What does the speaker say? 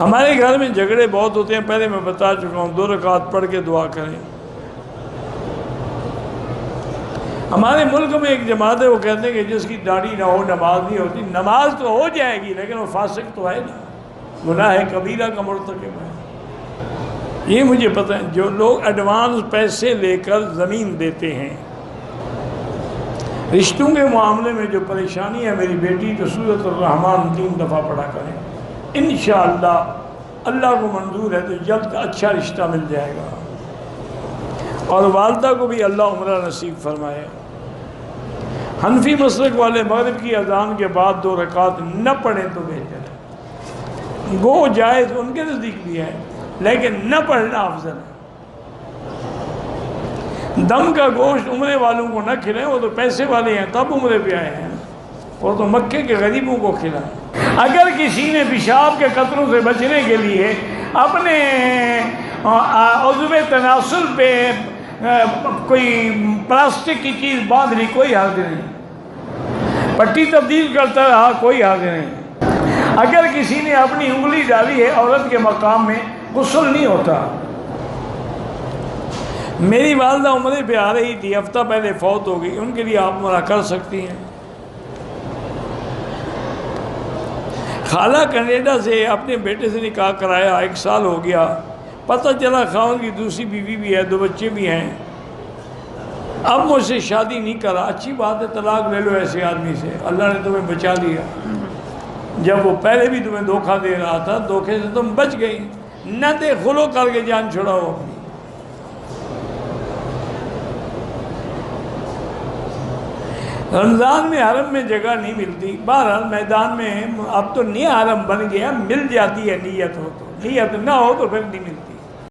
ہمارے گھر میں جھگڑے بہت ہوتے ہیں، پہلے میں بتا چکا ہوں، 2 رکعت پڑھ کے دعا کریں۔ ہمارے ملک میں ایک جماعت ہے، وہ کہتے ہیں کہ جس کی داڑھی نہ ہو نماز نہیں ہوتی۔ نماز تو ہو جائے گی لیکن وہ فاسق تو ہے نا، گناہ کبیرہ کا مرتکب ہے۔ یہ مجھے پتہ ہے، جو لوگ ایڈوانس پیسے لے کر زمین دیتے ہیں، رشتوں کے معاملے میں جو پریشانی ہے، میری بیٹی تو سورۃ الرحمن 3 دفعہ پڑھا کریں، انشاءاللہ اللہ کو منظور ہے تو جلد اچھا رشتہ مل جائے گا، اور والدہ کو بھی اللہ عمرہ نصیب فرمائے۔ حنفی مسلک والے مغرب کی اذان کے بعد 2 رکعت نہ پڑھیں تو بہتر ہے، گو جائز ان کے نزدیک بھی ہے لیکن نہ پڑھنا افضل ہے۔ دم کا گوشت عمرے والوں کو نہ کھلائیں، وہ تو پیسے والے ہیں تب عمرے پہ آئے ہیں، وہ تو مکے کے غریبوں کو کھلائیں۔ اگر کسی نے پیشاب کے قطروں سے بچنے کے لیے اپنے عضو تناسل پہ کوئی پلاسٹک کی چیز باندھ لی، کوئی حرج نہیں، پٹی تبدیل کرتا رہا، کوئی حرج نہیں۔ اگر کسی نے اپنی انگلی ڈالی ہے عورت کے مقام میں، غسل نہیں ہوتا۔ میری والدہ عمرے پہ آ رہی تھی، ہفتہ پہلے فوت ہو گئی، ان کے لیے آپ عمرہ کر سکتی ہیں۔ خالہ کینیڈا سے اپنے بیٹے سے نکاح کرایا، 1 سال ہو گیا، پتہ چلا خاوند کی دوسری بیوی بھی ہے، 2 بچے بھی ہیں، اب مجھ سے شادی نہیں کرا۔ اچھی بات ہے، طلاق لے لو ایسے آدمی سے، اللہ نے تمہیں بچا لیا۔ جب وہ پہلے بھی تمہیں دھوکہ دے رہا تھا، دھوکے سے تم بچ گئی، نہ دے خلو کر کے جان چھڑاؤ اپنی۔ رمضان میں حرم میں جگہ نہیں ملتی، بہرحال میدان میں اب تو نیا حرم بن گیا، مل جاتی ہے نیت ہو تو، نیت نہ ہو تو پھر نہیں ملتی۔